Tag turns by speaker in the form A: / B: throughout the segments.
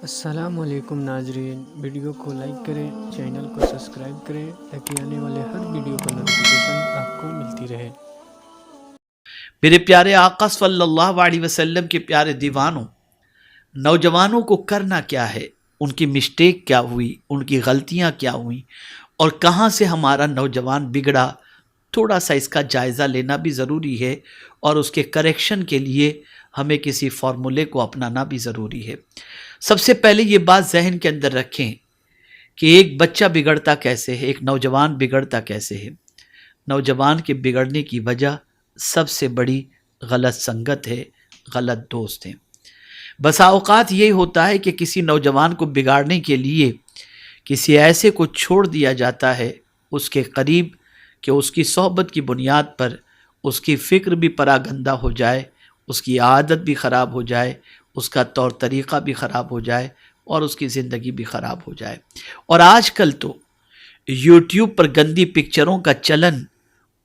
A: السلام علیکم ناظرین، ویڈیو کو لائک کریں، چینل کو سبسکرائب کریں تاکہ آنے والے ہر ویڈیو کا نوٹیفیکیشن آپ کو ملتی رہے۔
B: میرے پیارے آقا صلی اللہ علیہ وسلم کے پیارے دیوانوں، نوجوانوں کو کرنا کیا ہے، ان کی مسٹیک کیا ہوئی، ان کی غلطیاں کیا ہوئیں اور کہاں سے ہمارا نوجوان بگڑا، تھوڑا سا اس کا جائزہ لینا بھی ضروری ہے اور اس کے کریکشن کے لیے ہمیں کسی فارمولے کو اپنانا بھی ضروری ہے۔ سب سے پہلے یہ بات ذہن کے اندر رکھیں کہ ایک بچہ بگڑتا کیسے ہے، ایک نوجوان بگڑتا کیسے ہے۔ نوجوان کے بگڑنے کی وجہ سب سے بڑی غلط سنگت ہے، غلط دوست ہیں۔ بسا اوقات یہ ہوتا ہے کہ کسی نوجوان کو بگاڑنے کے لیے کسی ایسے کو چھوڑ دیا جاتا ہے اس کے قریب کہ اس کی صحبت کی بنیاد پر اس کی فکر بھی پراگندہ ہو جائے، اس کی عادت بھی خراب ہو جائے، اس کا طور طریقہ بھی خراب ہو جائے اور اس کی زندگی بھی خراب ہو جائے۔ اور آج کل تو یوٹیوب پر گندی پکچروں کا چلن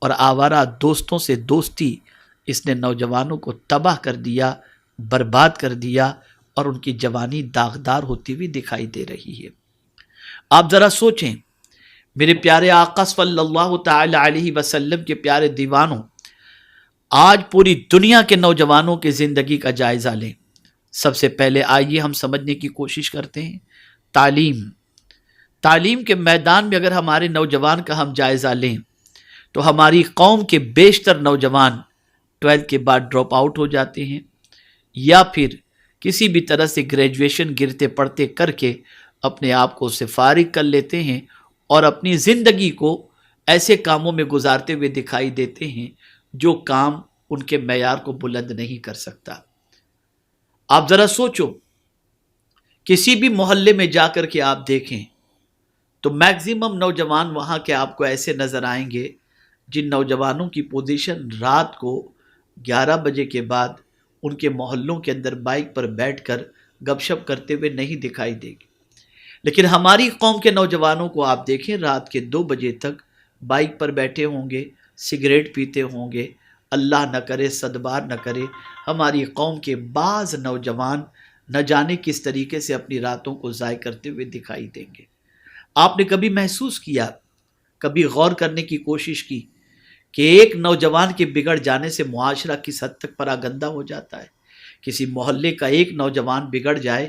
B: اور آوارہ دوستوں سے دوستی، اس نے نوجوانوں کو تباہ کر دیا، برباد کر دیا اور ان کی جوانی داغدار ہوتی ہوئی دکھائی دے رہی ہے۔ آپ ذرا سوچیں، میرے پیارے آقا صلی اللہ تعالی علیہ وسلم کے پیارے دیوانوں، آج پوری دنیا کے نوجوانوں کی زندگی کا جائزہ لیں۔ سب سے پہلے آئیے ہم سمجھنے کی کوشش کرتے ہیں تعلیم کے میدان میں اگر ہمارے نوجوان کا ہم جائزہ لیں تو ہماری قوم کے بیشتر نوجوان 12 کے بعد ڈراپ آؤٹ ہو جاتے ہیں یا پھر کسی بھی طرح سے گریجویشن گرتے پڑتے کر کے اپنے آپ کو اس سے فارغ کر لیتے ہیں اور اپنی زندگی کو ایسے کاموں میں گزارتے ہوئے دکھائی دیتے ہیں جو کام ان کے معیار کو بلند نہیں کر سکتا۔ آپ ذرا سوچو، کسی بھی محلے میں جا کر کے آپ دیکھیں تو میکزیمم نوجوان وہاں کے آپ کو ایسے نظر آئیں گے جن نوجوانوں کی پوزیشن رات کو 11 بجے کے بعد ان کے محلوں کے اندر بائک پر بیٹھ کر گپ شپ کرتے ہوئے نہیں دکھائی دے گی، لیکن ہماری قوم کے نوجوانوں کو آپ دیکھیں رات کے 2 بجے تک بائک پر بیٹھے ہوں گے، سگریٹ پیتے ہوں گے۔ اللہ نہ کرے، صدبار نہ کرے، ہماری قوم کے بعض نوجوان نہ جانے کس طریقے سے اپنی راتوں کو ضائع کرتے ہوئے دکھائی دیں گے۔ آپ نے کبھی محسوس کیا، کبھی غور کرنے کی کوشش کی کہ ایک نوجوان کے بگڑ جانے سے معاشرہ کس حد تک پراگندہ ہو جاتا ہے؟ کسی محلے کا ایک نوجوان بگڑ جائے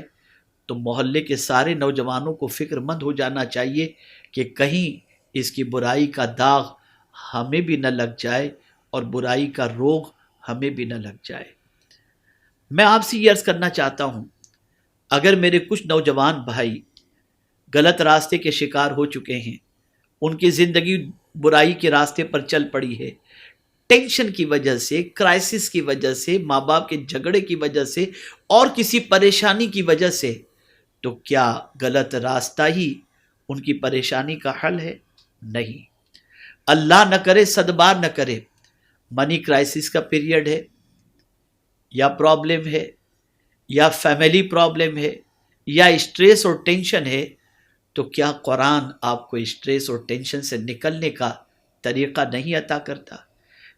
B: تو محلے کے سارے نوجوانوں کو فکر مند ہو جانا چاہیے کہ کہیں اس کی برائی کا داغ ہمیں بھی نہ لگ جائے اور برائی کا روگ ہمیں بھی نہ لگ جائے۔ میں آپ سے یہ عرض کرنا چاہتا ہوں، اگر میرے کچھ نوجوان بھائی غلط راستے کے شکار ہو چکے ہیں، ان کی زندگی برائی کے راستے پر چل پڑی ہے، ٹینشن کی وجہ سے، کرائسس کی وجہ سے، ماں باپ کے جھگڑے کی وجہ سے اور کسی پریشانی کی وجہ سے، تو کیا غلط راستہ ہی ان کی پریشانی کا حل ہے؟ نہیں۔ اللہ نہ کرے، صدبار نہ کرے، منی کرائسس کا پیریڈ ہے یا پرابلم ہے یا فیملی پرابلم ہے یا اسٹریس اور ٹینشن ہے، تو کیا قرآن آپ کو اسٹریس اور ٹینشن سے نکلنے کا طریقہ نہیں عطا کرتا؟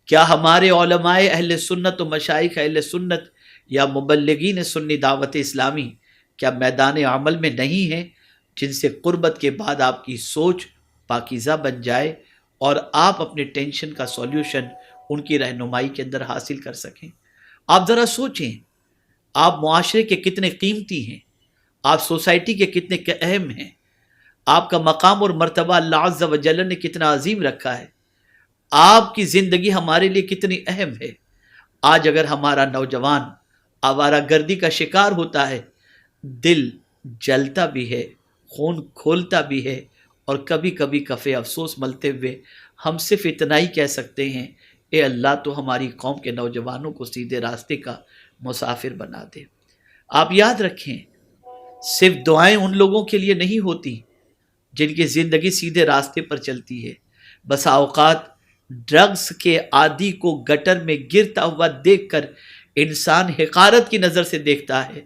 B: کیا ہمارے علماء اہل سنت و مشائخ اہل سنت یا مبلغین سنی دعوت اسلامی کیا میدان عمل میں نہیں ہیں جن سے قربت کے بعد آپ کی سوچ پاکیزہ بن جائے اور آپ اپنے ٹینشن کا سولیوشن ان کی رہنمائی کے اندر حاصل کر سکیں؟ آپ ذرا سوچیں، آپ معاشرے کے کتنے قیمتی ہیں، آپ سوسائٹی کے کتنے اہم ہیں، آپ کا مقام اور مرتبہ اللہ عز و جل نے کتنا عظیم رکھا ہے، آپ کی زندگی ہمارے لیے کتنی اہم ہے۔ آج اگر ہمارا نوجوان آوارہ گردی کا شکار ہوتا ہے، دل جلتا بھی ہے، خون کھولتا بھی ہے اور کبھی کبھی کفِ افسوس ملتے ہوئے ہم صرف اتنا ہی کہہ سکتے ہیں، اے اللہ تو ہماری قوم کے نوجوانوں کو سیدھے راستے کا مسافر بنا دے۔ آپ یاد رکھیں، صرف دعائیں ان لوگوں کے لیے نہیں ہوتی جن کی زندگی سیدھے راستے پر چلتی ہے۔ بسا اوقات ڈرگز کے عادی کو گٹر میں گرتا ہوا دیکھ کر انسان حقارت کی نظر سے دیکھتا ہے،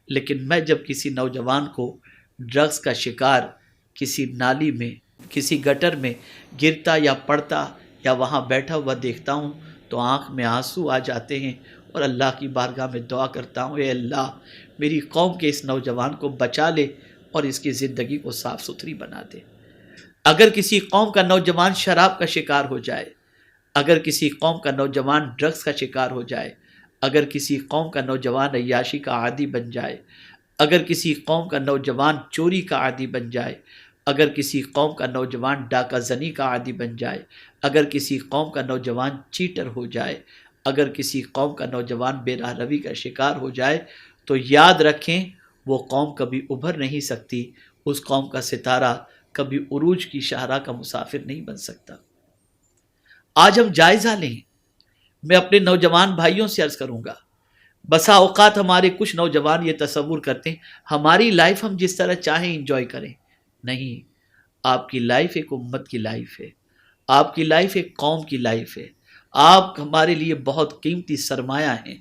B: لیکن میں جب کسی نوجوان کو ڈرگز کا شکار کسی نالی میں، کسی گٹر میں گرتا یا پڑتا یا وہاں بیٹھا ہوا دیکھتا ہوں تو آنکھ میں آنسو آ جاتے ہیں اور اللہ کی بارگاہ میں دعا کرتا ہوں، اے اللہ میری قوم کے اس نوجوان کو بچا لے اور اس کی زندگی کو صاف ستھری بنا دے۔ اگر کسی قوم کا نوجوان شراب کا شکار ہو جائے، اگر کسی قوم کا نوجوان ڈرگس کا شکار ہو جائے، اگر کسی قوم کا نوجوان عیاشی کا عادی بن جائے، اگر کسی قوم کا نوجوان چوری کا عادی بن جائے، اگر کسی قوم کا نوجوان ڈاکہ زنی کا عادی بن جائے، اگر کسی قوم کا نوجوان چیٹر ہو جائے، اگر کسی قوم کا نوجوان بے راہ روی کا شکار ہو جائے، تو یاد رکھیں وہ قوم کبھی ابھر نہیں سکتی، اس قوم کا ستارہ کبھی عروج کی شاہراہ کا مسافر نہیں بن سکتا۔ آج ہم جائزہ لیں۔ میں اپنے نوجوان بھائیوں سے عرض کروں گا، بسا اوقات ہمارے کچھ نوجوان یہ تصور کرتے ہیں ہماری لائف ہم جس طرح چاہیں انجوائے کریں۔ نہیں، آپ کی لائف ایک امت کی لائف ہے، آپ کی لائف ایک قوم کی لائف ہے، آپ ہمارے لیے بہت قیمتی سرمایہ ہیں۔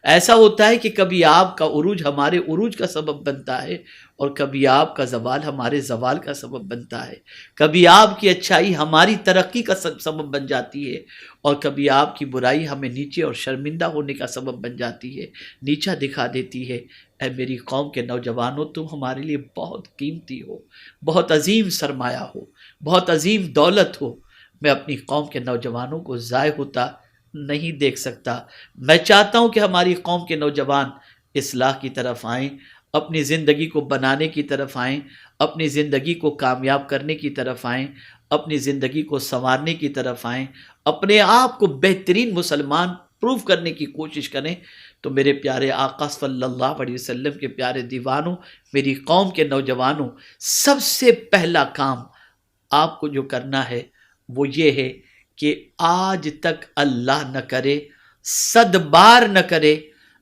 B: ایسا ہوتا ہے کہ کبھی آپ کا عروج ہمارے عروج کا سبب بنتا ہے اور کبھی آپ کا زوال ہمارے زوال کا سبب بنتا ہے، کبھی آپ کی اچھائی ہماری ترقی کا سبب بن جاتی ہے اور کبھی آپ کی برائی ہمیں نیچے اور شرمندہ ہونے کا سبب بن جاتی ہے، نیچا دکھا دیتی ہے۔ اے میری قوم کے نوجوانوں، تم ہمارے لیے بہت قیمتی ہو، بہت عظیم سرمایہ ہو، بہت عظیم دولت ہو۔ میں اپنی قوم کے نوجوانوں کو ضائع ہوتا نہیں دیکھ سکتا۔ میں چاہتا ہوں کہ ہماری قوم کے نوجوان اصلاح کی طرف آئیں، اپنی زندگی کو بنانے کی طرف آئیں، اپنی زندگی کو کامیاب کرنے کی طرف آئیں، اپنی زندگی کو سنوارنے کی طرف آئیں، اپنے آپ کو بہترین مسلمان پروف کرنے کی کوشش کریں۔ تو میرے پیارے آقا صلی اللہ علیہ وسلم کے پیارے دیوانوں، میری قوم کے نوجوانوں، سب سے پہلا کام آپ کو جو کرنا ہے وہ یہ ہے کہ آج تک اللہ نہ کرے، 100 بار نہ کرے،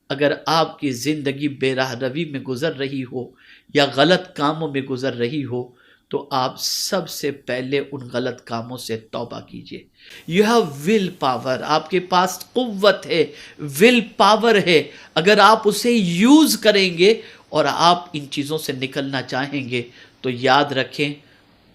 B: اگر آپ کی زندگی بے راہ روی میں گزر رہی ہو یا غلط کاموں میں گزر رہی ہو تو آپ سب سے پہلے ان غلط کاموں سے توبہ کیجئے۔ یو ہیو ول پاور، آپ کے پاس قوت ہے، ول پاور ہے۔ اگر آپ اسے یوز کریں گے اور آپ ان چیزوں سے نکلنا چاہیں گے تو یاد رکھیں،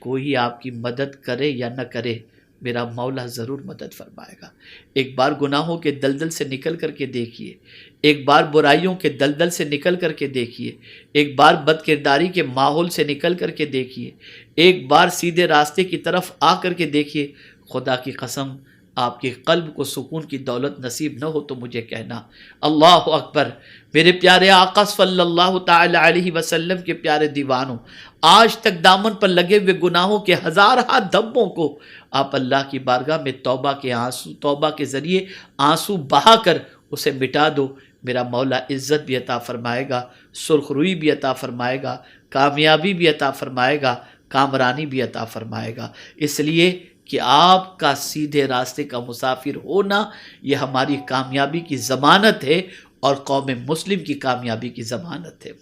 B: کوئی آپ کی مدد کرے یا نہ کرے، میرا مولا ضرور مدد فرمائے گا۔ ایک بار گناہوں کے دلدل سے نکل کر کے دیکھیے، ایک بار برائیوں کے دلدل سے نکل کر کے دیکھیے، ایک بار بد کرداری کے ماحول سے نکل کر کے دیکھیے، ایک بار سیدھے راستے کی طرف آ کر کے دیکھیے۔ خدا کی قسم، آپ کے قلب کو سکون کی دولت نصیب نہ ہو تو مجھے کہنا۔ اللہ اکبر۔ میرے پیارے آقا صلی اللہ تعالی علیہ وسلم کے پیارے دیوانوں، آج تک دامن پر لگے ہوئے گناہوں کے ہزارہ دھبوں کو آپ اللہ کی بارگاہ میں توبہ کے ذریعے آنسو بہا کر اسے مٹا دو۔ میرا مولا عزت بھی عطا فرمائے گا، سرخ روئی بھی عطا فرمائے گا، کامیابی بھی عطا فرمائے گا، کامرانی بھی عطا فرمائے گا۔ اس لیے کہ آپ کا سیدھے راستے کا مسافر ہونا یہ ہماری کامیابی کی ضمانت ہے اور قوم مسلم کی کامیابی کی ضمانت ہے۔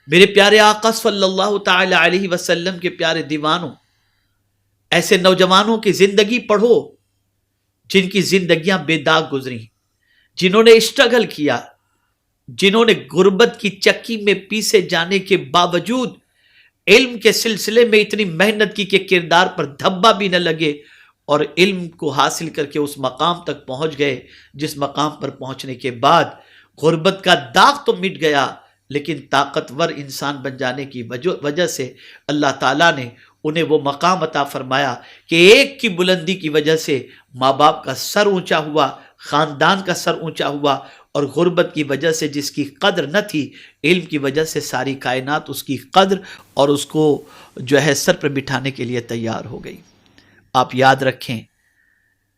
B: میرے پیارے آقا صلی اللہ تعالی علیہ وسلم کے پیارے دیوانوں، ایسے نوجوانوں کی زندگی پڑھو جن کی زندگیاں بے داغ گزری، جنہوں نے اسٹرگل کیا، جنہوں نے غربت کی چکی میں پیسے جانے کے باوجود علم کے سلسلے میں اتنی محنت کی کہ کردار پر دھبا بھی نہ لگے اور علم کو حاصل کر کے اس مقام تک پہنچ گئے جس مقام پر پہنچنے کے بعد غربت کا داغ تو مٹ گیا، لیکن طاقتور انسان بن جانے کی وجہ سے اللہ تعالیٰ نے انہیں وہ مقام عطا فرمایا کہ ایک کی بلندی کی وجہ سے ماں باپ کا سر اونچا ہوا، خاندان کا سر اونچا ہوا، اور غربت کی وجہ سے جس کی قدر نہ تھی، علم کی وجہ سے ساری کائنات اس کی قدر اور اس کو جو ہے سر پر بٹھانے کے لیے تیار ہو گئی۔ آپ یاد رکھیں،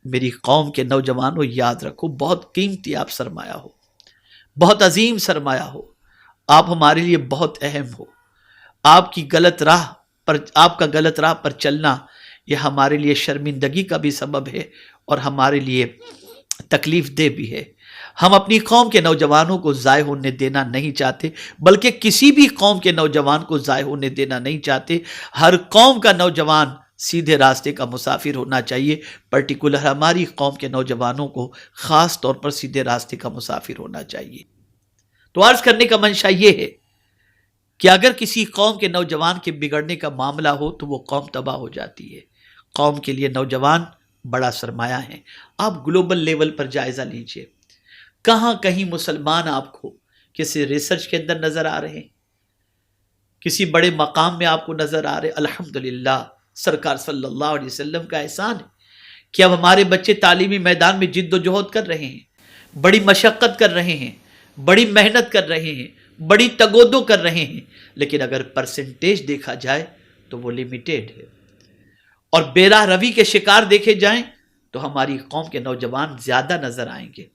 B: میری قوم کے نوجوانوں، یاد رکھو، بہت قیمتی آپ سرمایہ ہو، بہت عظیم سرمایہ ہو، آپ ہمارے لیے بہت اہم ہو۔ آپ کا غلط راہ پر چلنا یہ ہمارے لیے شرمندگی کا بھی سبب ہے اور ہمارے لیے تکلیف دہ بھی ہے۔ ہم اپنی قوم کے نوجوانوں کو ضائع ہونے دینا نہیں چاہتے، بلکہ کسی بھی قوم کے نوجوان کو ضائع ہونے دینا نہیں چاہتے۔ ہر قوم کا نوجوان سیدھے راستے کا مسافر ہونا چاہیے، پرٹیکولر ہماری قوم کے نوجوانوں کو خاص طور پر سیدھے راستے کا مسافر ہونا چاہیے۔ تو عرض کرنے کا منشا یہ ہے کہ اگر کسی قوم کے نوجوان کے بگڑنے کا معاملہ ہو تو وہ قوم تباہ ہو جاتی ہے۔ قوم کے لیے نوجوان بڑا سرمایہ ہے۔ آپ گلوبل لیول پر جائزہ لیجئے، کہیں مسلمان آپ کو کسی ریسرچ کے اندر نظر آ رہے ہیں، کسی بڑے مقام میں آپ کو نظر آ رہے؟ الحمدللہ سرکار صلی اللہ علیہ وسلم کا احسان ہے کہ اب ہمارے بچے تعلیمی میدان میں جد و جہد کر رہے ہیں، بڑی مشقت کر رہے ہیں، بڑی محنت کر رہے ہیں، بڑی تگودو کر رہے ہیں، لیکن اگر پرسنٹیج دیکھا جائے تو وہ لیمیٹیڈ ہے، اور بے راہ روی کے شکار دیکھے جائیں تو ہماری قوم کے نوجوان زیادہ نظر آئیں گے،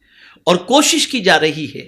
B: اور کوشش کی جا رہی ہے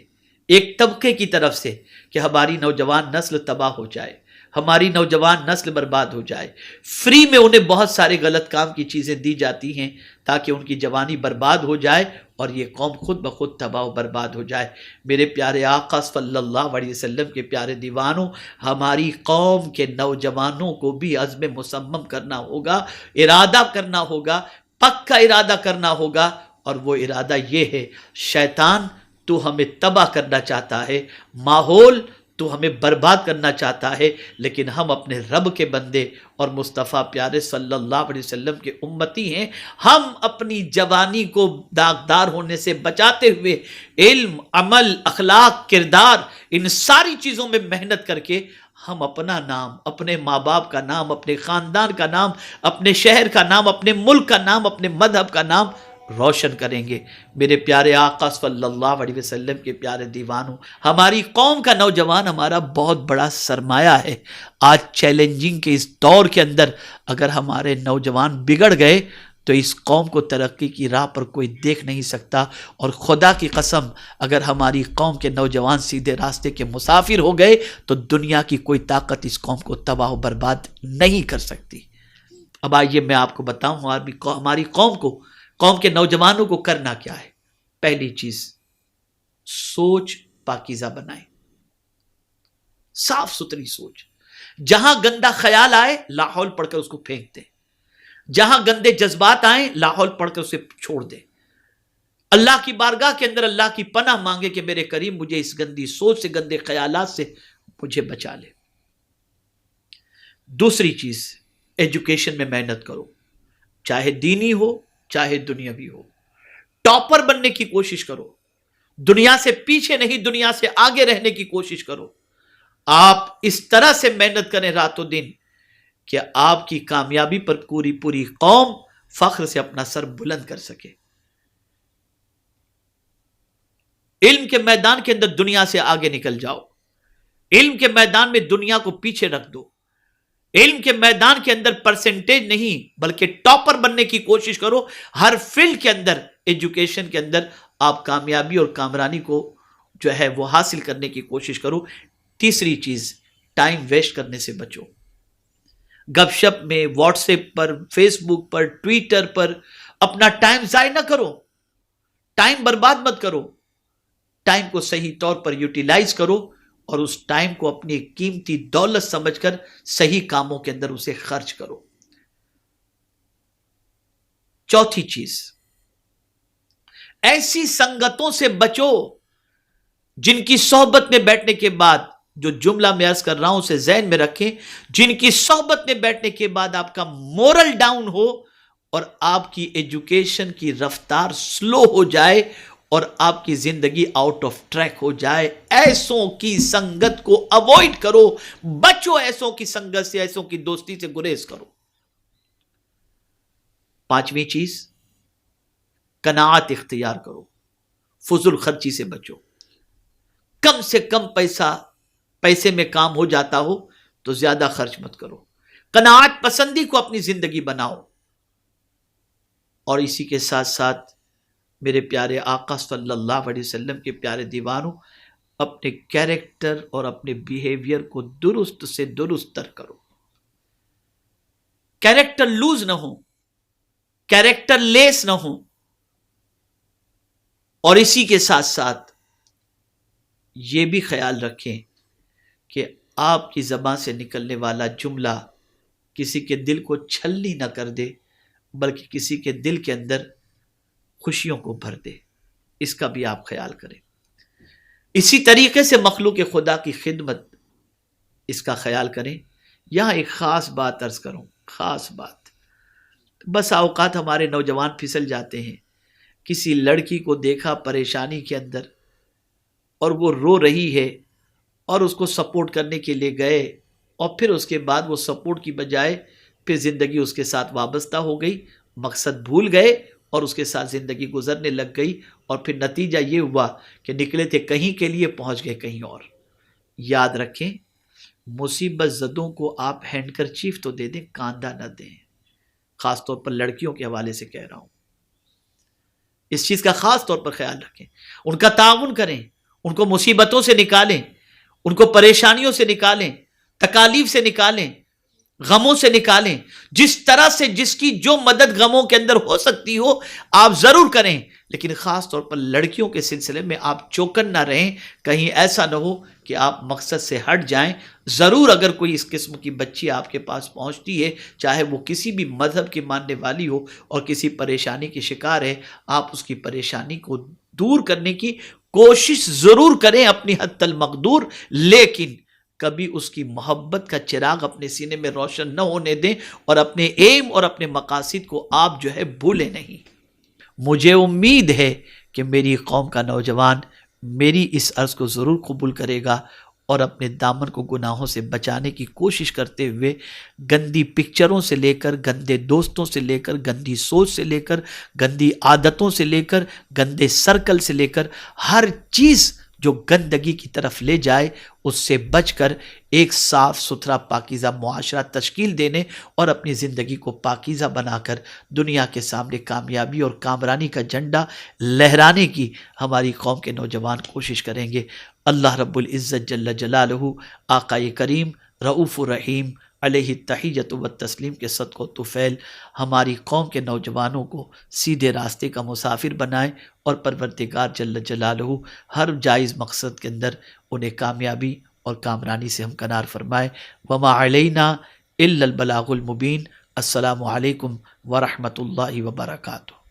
B: ایک طبقے کی طرف سے کہ ہماری نوجوان نسل تباہ ہو جائے، ہماری نوجوان نسل برباد ہو جائے۔ فری میں انہیں بہت سارے غلط کام کی چیزیں دی جاتی ہیں تاکہ ان کی جوانی برباد ہو جائے اور یہ قوم خود بخود تباہ و برباد ہو جائے۔ میرے پیارے آقا صلی اللہ علیہ وسلم کے پیارے دیوانوں، ہماری قوم کے نوجوانوں کو بھی عزم مصمم کرنا ہوگا، ارادہ کرنا ہوگا، پکا ارادہ کرنا ہوگا، اور وہ ارادہ یہ ہے، شیطان تو ہمیں تباہ کرنا چاہتا ہے، ماحول تو ہمیں برباد کرنا چاہتا ہے، لیکن ہم اپنے رب کے بندے اور مصطفیٰ پیارے صلی اللہ علیہ وسلم کے امتی ہیں۔ ہم اپنی جوانی کو داغدار ہونے سے بچاتے ہوئے علم، عمل، اخلاق، کردار، ان ساری چیزوں میں محنت کر کے ہم اپنا نام، اپنے ماں باپ کا نام، اپنے خاندان کا نام، اپنے شہر کا نام، اپنے ملک کا نام، اپنے مذہب کا نام روشن کریں گے۔ میرے پیارے آقا صلی اللہ علیہ وسلم کے پیارے دیوانوں، ہماری قوم کا نوجوان ہمارا بہت بڑا سرمایہ ہے۔ آج چیلنجنگ کے اس دور کے اندر اگر ہمارے نوجوان بگڑ گئے تو اس قوم کو ترقی کی راہ پر کوئی دیکھ نہیں سکتا، اور خدا کی قسم اگر ہماری قوم کے نوجوان سیدھے راستے کے مسافر ہو گئے تو دنیا کی کوئی طاقت اس قوم کو تباہ و برباد نہیں کر سکتی۔ اب آئیے میں آپ کو بتاؤں ہماری قوم کے نوجوانوں کو کرنا کیا ہے۔ پہلی چیز، سوچ پاکیزہ بنائیں، صاف ستھری سوچ۔ جہاں گندا خیال آئے لاحول پڑھ کر اس کو پھینک دیں، جہاں گندے جذبات آئیں لاحول پڑھ کر اسے چھوڑ دیں، اللہ کی بارگاہ کے اندر اللہ کی پناہ مانگے کہ میرے کریم مجھے اس گندی سوچ سے، گندے خیالات سے مجھے بچا لے۔ دوسری چیز، ایجوکیشن میں محنت کرو، چاہے دینی ہو چاہے دنیاوی ہو۔ ٹاپر بننے کی کوشش کرو، دنیا سے پیچھے نہیں، دنیا سے آگے رہنے کی کوشش کرو۔ آپ اس طرح سے محنت کریں راتوں دن کہ آپ کی کامیابی پر پوری قوم فخر سے اپنا سر بلند کر سکے۔ علم کے میدان کے اندر دنیا سے آگے نکل جاؤ، علم کے میدان میں دنیا کو پیچھے رکھ دو، علم کے میدان کے اندر پرسنٹیج نہیں بلکہ ٹاپر بننے کی کوشش کرو۔ ہر فیلڈ کے اندر، ایجوکیشن کے اندر آپ کامیابی اور کامرانی کو جو ہے وہ حاصل کرنے کی کوشش کرو۔ تیسری چیز، ٹائم ویسٹ کرنے سے بچو۔ گپ شپ میں، واٹس ایپ پر، فیس بک پر، ٹویٹر پر اپنا ٹائم ضائع نہ کرو، ٹائم برباد مت کرو، ٹائم کو صحیح طور پر یوٹیلائز کرو، اور اس ٹائم کو اپنی قیمتی دولت سمجھ کر صحیح کاموں کے اندر اسے خرچ کرو۔ چوتھی چیز، ایسی سنگتوں سے بچو جن کی صحبت میں بیٹھنے کے بعد، جو جملہ میں عرض کر رہا ہوں اسے ذہن میں رکھیں، جن کی صحبت میں بیٹھنے کے بعد آپ کا مورل ڈاؤن ہو اور آپ کی ایجوکیشن کی رفتار سلو ہو جائے اور آپ کی زندگی آؤٹ آف ٹریک ہو جائے۔ ایسوں کی سنگت کو اوائڈ کرو، بچو ایسوں کی سنگت سے، ایسوں کی دوستی سے گریز کرو۔ پانچویں چیز، قناعت اختیار کرو، فضول خرچی سے بچو۔ کم سے کم پیسے میں کام ہو جاتا ہو تو زیادہ خرچ مت کرو، قناعت پسندی کو اپنی زندگی بناؤ۔ اور اسی کے ساتھ ساتھ میرے پیارے آقا صلی اللہ علیہ وسلم کے پیارے دیوانوں، اپنے کیریکٹر اور اپنے بیہیویئر کو درست سے درست تر کرو۔ کیریکٹر لوز نہ ہو، کیریکٹر لیس نہ ہو، اور اسی کے ساتھ ساتھ یہ بھی خیال رکھیں کہ آپ کی زبان سے نکلنے والا جملہ کسی کے دل کو چھلنی نہ کر دے بلکہ کسی کے دل کے اندر خوشیوں کو بھر دے، اس کا بھی آپ خیال کریں۔ اسی طریقے سے مخلوق خدا کی خدمت، اس کا خیال کریں۔ یہاں ایک خاص بات عرض کروں، خاص بات، بس اوقات ہمارے نوجوان پھسل جاتے ہیں، کسی لڑکی کو دیکھا پریشانی کے اندر اور وہ رو رہی ہے اور اس کو سپورٹ کرنے کے لیے گئے اور پھر اس کے بعد وہ سپورٹ کی بجائے پھر زندگی اس کے ساتھ وابستہ ہو گئی، مقصد بھول گئے اور اس کے ساتھ زندگی گزرنے لگ گئی، اور پھر نتیجہ یہ ہوا کہ نکلے تھے کہیں کے لیے، پہنچ گئے کہیں اور۔ یاد رکھیں، مصیبت زدوں کو آپ ہینڈ کرچیف تو دے دیں، کاندھا نہ دیں۔ خاص طور پر لڑکیوں کے حوالے سے کہہ رہا ہوں، اس چیز کا خاص طور پر خیال رکھیں، ان کا تعاون کریں، ان کو مصیبتوں سے نکالیں، ان کو پریشانیوں سے نکالیں، تکالیف سے نکالیں، غموں سے نکالیں، جس طرح سے جس کی جو مدد غموں کے اندر ہو سکتی ہو آپ ضرور کریں، لیکن خاص طور پر لڑکیوں کے سلسلے میں آپ چوکن نہ رہیں، کہیں ایسا نہ ہو کہ آپ مقصد سے ہٹ جائیں۔ ضرور اگر کوئی اس قسم کی بچی آپ کے پاس پہنچتی ہے، چاہے وہ کسی بھی مذہب کی ماننے والی ہو اور کسی پریشانی کی شکار ہے، آپ اس کی پریشانی کو دور کرنے کی کوشش ضرور کریں اپنی حد المقدور، لیکن کبھی اس کی محبت کا چراغ اپنے سینے میں روشن نہ ہونے دیں، اور اپنے ایم اور اپنے مقاصد کو آپ جو ہے بھولیں نہیں۔ مجھے امید ہے کہ میری قوم کا نوجوان میری اس عرض کو ضرور قبول کرے گا اور اپنے دامن کو گناہوں سے بچانے کی کوشش کرتے ہوئے گندی پکچروں سے لے کر، گندے دوستوں سے لے کر، گندی سوچ سے لے کر، گندی عادتوں سے لے کر، گندے سرکل سے لے کر، ہر چیز جو گندگی کی طرف لے جائے اس سے بچ کر ایک صاف ستھرا پاکیزہ معاشرہ تشکیل دینے اور اپنی زندگی کو پاکیزہ بنا کر دنیا کے سامنے کامیابی اور کامرانی کا جھنڈا لہرانے کی ہماری قوم کے نوجوان کوشش کریں گے۔ اللہ رب العزت جل جلالہ آقائے کریم رؤوف الرحیم علیہ التحیۃ والتسلیم کے صدقہ و طفیل ہماری قوم کے نوجوانوں کو سیدھے راستے کا مسافر بنائے، اور پروردگار جل جلالہ ہر جائز مقصد کے اندر انہیں کامیابی اور کامرانی سے ہمکنار فرمائے۔ وما علینا الا البلاغ المبین۔ السلام علیکم ورحمۃ اللہ وبرکاتہ۔